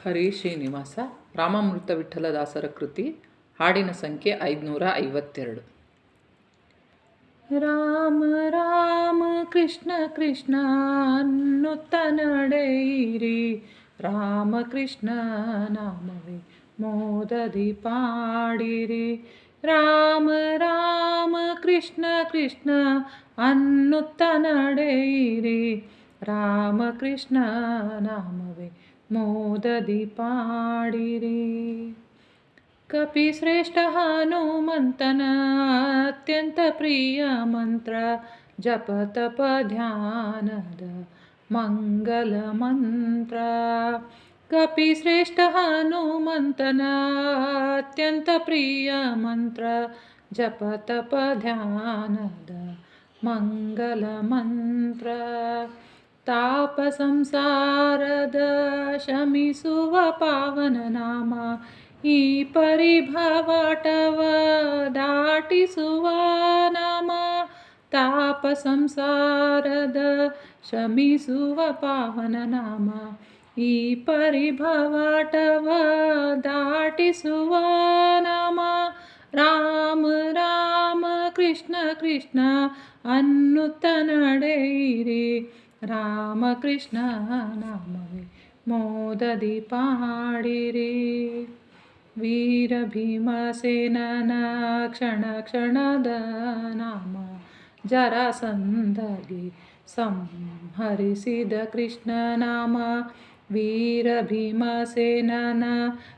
ಹರೇ ಶ್ರೀನಿವಾಸ. ರಾಮಾಮೃತ ವಿಠಲದಾಸರ ಕೃತಿ. ಹಾಡಿನ ಸಂಖ್ಯೆ 552. ರಾಮ ರಾಮ ಕೃಷ್ಣ ಕೃಷ್ಣ ಅನ್ನುತ್ತ ನಡೆಯಿರಿ, ರಾಮ ಕೃಷ್ಣ ನಾಮವೇ ಮೋದದಿ ಪಾಡಿರಿ. ರಾಮ ರಾಮ ಕೃಷ್ಣ ಕೃಷ್ಣ ಅನ್ನುತ್ತ ನಡೆಯಿರಿ, ರಾಮ ಕೃಷ್ಣ ನಾಮವೇ ಮೋದದಿ ಪಾಡಿರಿ. ಕಪಿಶ್ರೇಷ್ಠ ಹನುಮಂತನ ಅತ್ಯಂತ ಪ್ರಿಯ ಮಂತ್ರ, ಜಪ ತಪ ಧ್ಯಾನದ ಮಂಗಲ ಮಂತ್ರ. ಕಪಿಶ್ರೇಷ್ಠ ಹನುಮಂತನ ಅತ್ಯಂತ ಪ್ರಿಯ ಮಂತ್ರ, ಜಪ ತಪ ಧ್ಯಾನದ ಮಂಗಲ ಮಂತ್ರ. ತಾಪ ಸಂಸಾರದ ಶಮಿಸುವ ಪಾವನ ನಾಮ, ಈ ಪರಿಭವಾಟವ ದಾಟಿಸುವ ನಾಮ. ತಾಪ ಸಂಸಾರದ ಶಮಿಸುವ ಪಾವನ ನಾಮ, ಈ ಪರಿಭವಾಟವ ದಾಟಿಸುವ ನಾಮ. ರಾಮ ರಾಮ ಕೃಷ್ಣ ಕೃಷ್ಣ ಅನ್ನುತ್ತ ನಡೆಯಿರಿ, ರಾಮ ಕೃಷ್ಣ ನಾಮವೇ ಮೋದದಿ ಪಾಡಿರಿ. ವೀರ ಭೀಮಸೇನನ ಕ್ಷಣ ಕ್ಷಣದ ನಾಮ, ಜರಾಸಂಧಗೆ ಸಂಹರಿಸಿದ ಕೃಷ್ಣ ನಾಮ. ವೀರ ಭೀಮಸೇನನ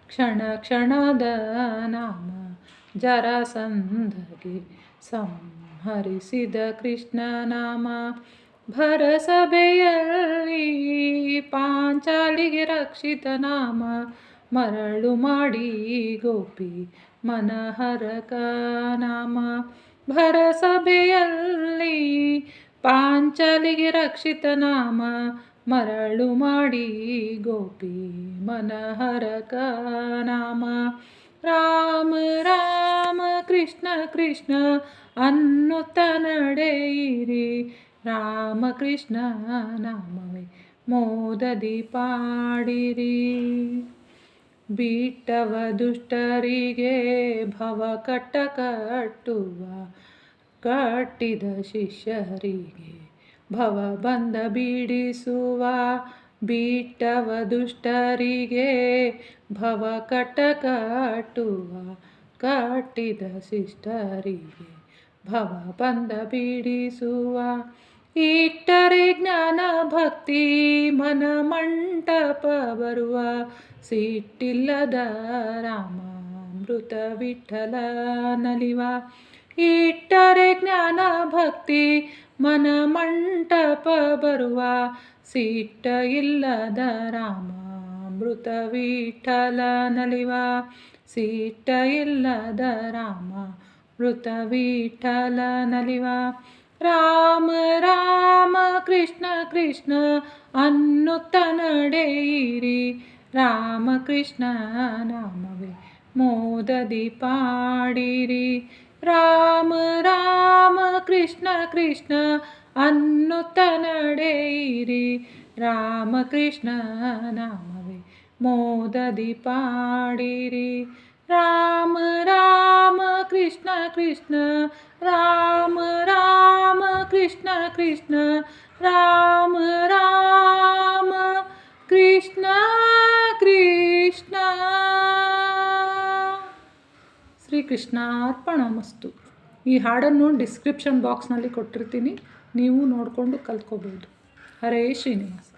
ಕ್ಷಣ ಕ್ಷಣದ ನಾಮ, ಜರಾಸಂಧಗೆ ಸಂಹರಿಸಿದ ಕೃಷ್ಣ ನಾಮ. ಭರಸಭೆಯಲ್ಲಿ ಪಾಂಚಾಲಿಗೆ ರಕ್ಷಿತ ನಾಮ, ಮರಳು ಮಾಡಿ ಗೋಪಿ ಮನಹರಕ ನಾಮ. ಭರಸಭೆಯಲ್ಲಿ ಪಾಂಚಾಲಿಗೆ ರಕ್ಷಿತ ನಾಮ, ಮರಳು ಮಾಡಿ ಗೋಪಿ ಮನಹರಕ ನಾಮ. ರಾಮ ರಾಮ ಕೃಷ್ಣ ಕೃಷ್ಣ ಅನ್ನುತ್ತ ನಡೆಯಿರಿ, ರಾಮ ಕೃಷ್ಣ ನಾಮವೇ ಮೋದದಿ ಪಾಡಿರಿ. ಬಿಟ್ಟವ ದುಷ್ಟರಿಗೆ ಭವ ಕಟ್ಟ ಕಟ್ಟುವ, ಕಟ್ಟಿದ ಶಿಷ್ಯರಿಗೆ ಭವ ಬಂಧ ಬಿಡಿಸುವ. ಬಿಟ್ಟವ ದುಷ್ಟರಿಗೆ ಭವ ಕಟ್ಟ ಕಟ್ಟುವ, ಕಟ್ಟಿದ ಶಿಷ್ಟರಿಗೆ ಭವ ಬಂಧ ಬಿಡಿಸುವ. ಇಟ್ಟರೆ ಜ್ಞಾನ ಭಕ್ತಿ ಮನ ಮಂಟಪ ಬರುವ, ಸಿಟ್ಟಿಲ್ಲದ ರಾಮಾಮೃತ ವಿಠಲ ನಲಿವ. ಇಟ್ಟರೆ ಜ್ಞಾನ ಭಕ್ತಿ ಮನ ಮಂಟಪ ಬರುವ, ಸಿಟ್ಟ ಇಲ್ಲದ ರಾಮಾಮೃತ ವಿಠಲ ನಲಿವ. ಸಿಟ್ಟ ಇಲ್ಲದ ರಾಮಾಮೃತ ವಿಠಲ ನಲಿವ. ರಾಮ ರಾಮ ಕೃಷ್ಣ ಕೃಷ್ಣ ಅನ್ನುತ್ತ ನಡೆಯಿರಿ, ರಾಮ ಕೃಷ್ಣ ನಾಮವೇ ಮೋದದಿ ಪಾಡಿರಿ. ರಾಮ ರಾಮ ಕೃಷ್ಣ ಕೃಷ್ಣ ಅನ್ನುತ್ತ ನಡೆಯಿರಿ, ರಾಮ ಕೃಷ್ಣ ನಾಮವೇ ಮೋದದಿ ಪಾಡಿರಿ. ರಾಮ ರಾಮ ಕೃಷ್ಣ ಕೃಷ್ಣ, ರಾಮ ರಾಮ ಕೃಷ್ಣ ಕೃಷ್ಣ, ರಾಮ ರಾಮ ಕೃಷ್ಣ ಕೃಷ್ಣ. ಶ್ರೀಕೃಷ್ಣಾರ್ಪಣಮಸ್ತು. ಈ ಹಾಡನ್ನು ಡಿಸ್ಕ್ರಿಪ್ಷನ್ ಬಾಕ್ಸ್ನಲ್ಲಿ ಕೊಟ್ಟಿರ್ತೀನಿ, ನೀವು ನೋಡಿಕೊಂಡು ಕಲ್ತ್ಕೋಬೋದು. ಹರೇ ಶ್ರೀನಿವಾಸ.